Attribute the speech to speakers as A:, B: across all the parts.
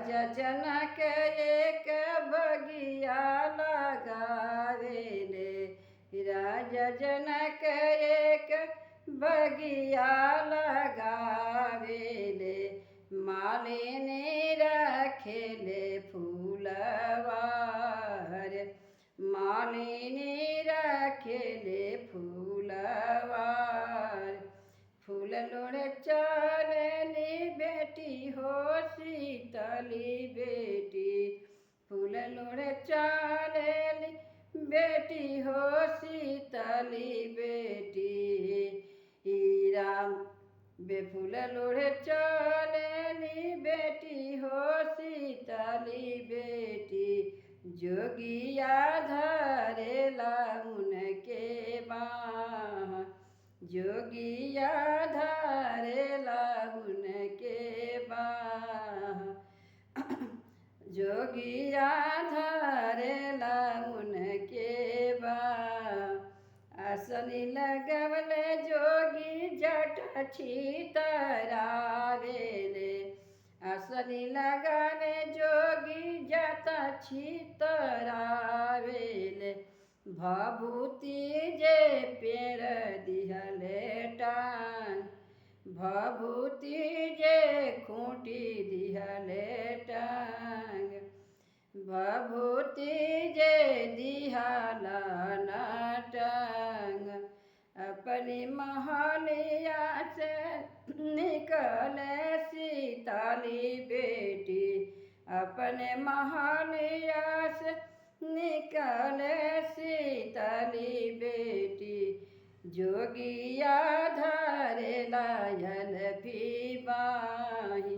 A: राजा जनक एक बगिया लगावेले, राजा जनक एक बगिया लगावेले, मालिनी रखेले फूलवार, मालिनी रखेले फूलवार। फूल लोढ़े चलनी बेटी हो शीतली बेटी, फूल लोढ़े चलनी बेटी हो शीतली बेटी, राम बेफूल लोढ़े चलनी बेटी हो शीतली बेटी, जोगिया धरेला उनके बाँह, जोगिया धरेला उनके बाँह, जोगिया धरेला उनके बाँह। आसनी लगवले जोगी जट छितरावेले, आसनी लगावे जोगी जट छितरावेले, भभूति जे पेड़ दिहले टांग, भभूति जे खूंटी दिहले टांग, भभूति जे दिहला न टांग। अपनी महलिया से निकले शीतली बेटी, अपने महलिया से निकले शीतली बेटी, जोगिया धरेला यलफी बाँहि,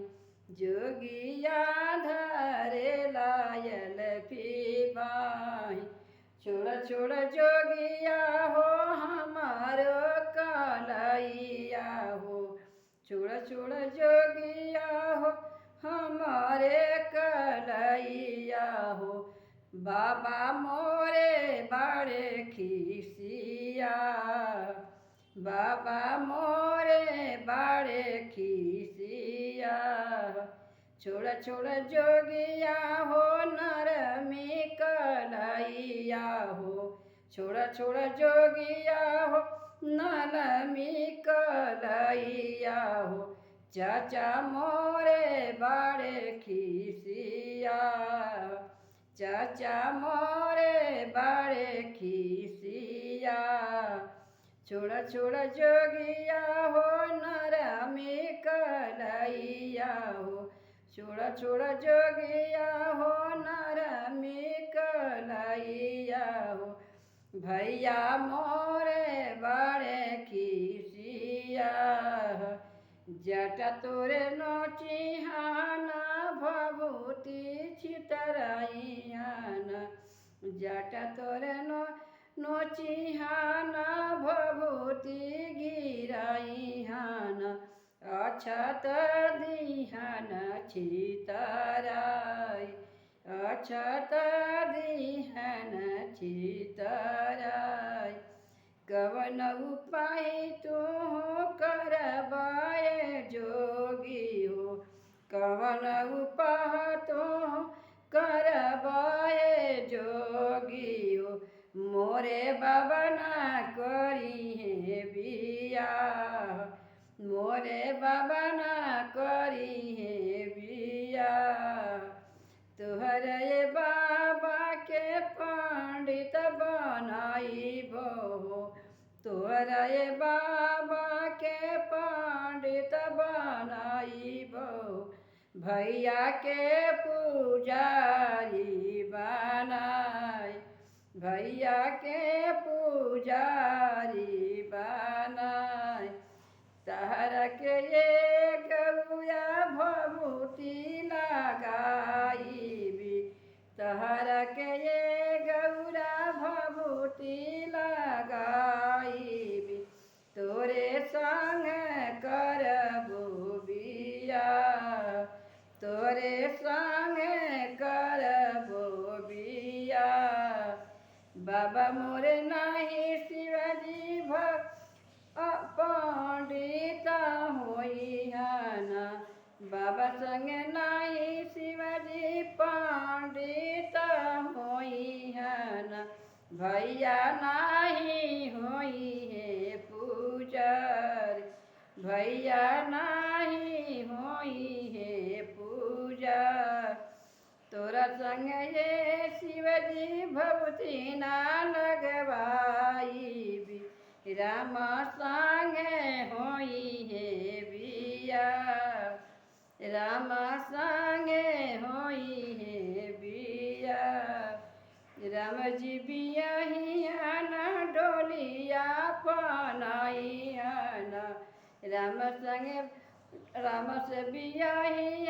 A: जोगिया धरेला यलफी बाँहि। छोड़ छोड़ जोगिया हो हमारो कलैया हो, छोड़ छोड़ जोगिया हो हमारे कलैया हो, बाबा मोरे बड़े खिसिया, बाबा मोरे बड़े खिसिया। छोड़ छोड़ जोगिया हो नरमी कलैया हो, छोड़ छोड़ जोगिया हो नरमी कलैया हो, चाचा मोरे बड़े खिसिया, चाचा मोरे बड़े खिसिया। छोड़ छोड़ जोगिया हो नरमी कलैया हो, छोड़ छोड़ जोगिया हो नरमी कलैया हो, भैया मोरे बड़े खिसिया। जट तोरे नोचिहाना भभूति छितराइयाना, जट तोरे नोचिहाना भभूति गिराइहाना, अक्षत दिहन छितराई, अक्षत दिहन छितराई। कवन उपाय तू करबाए जोगी हो, कवन उपाय तू करबाए जोगी हो, मोरे बाबा ना करी है बियाह, मोरे बाबा ना करी है बियाह। तुहरे बाबा के पंडित बनाइबो, तुहरे बाबा के पंडित बनाइबो, भैया के पुजारी बनाई, भैया के पुजारी बनाई। तहर के ये गौया भभूति लगाईबी, तहर के ये गौरा भभूति लगाईबी, तोरे संग करबो बियाह, तोरे संग करबो बियाह। बाबा मोरे नाही शिवाजी पंडित होइहना, बाबा संग नाही शिवाजी भैया नाही होई है पूजर, भैया नाही होई है पूजा। तोरा संग ये शिवजी भवती ना लगवाई भी, राम संग होई है बिया, राम संग होई है बिया। राम जी बियाहियान डोलिया पनाइयान, राम संग राम से बियाही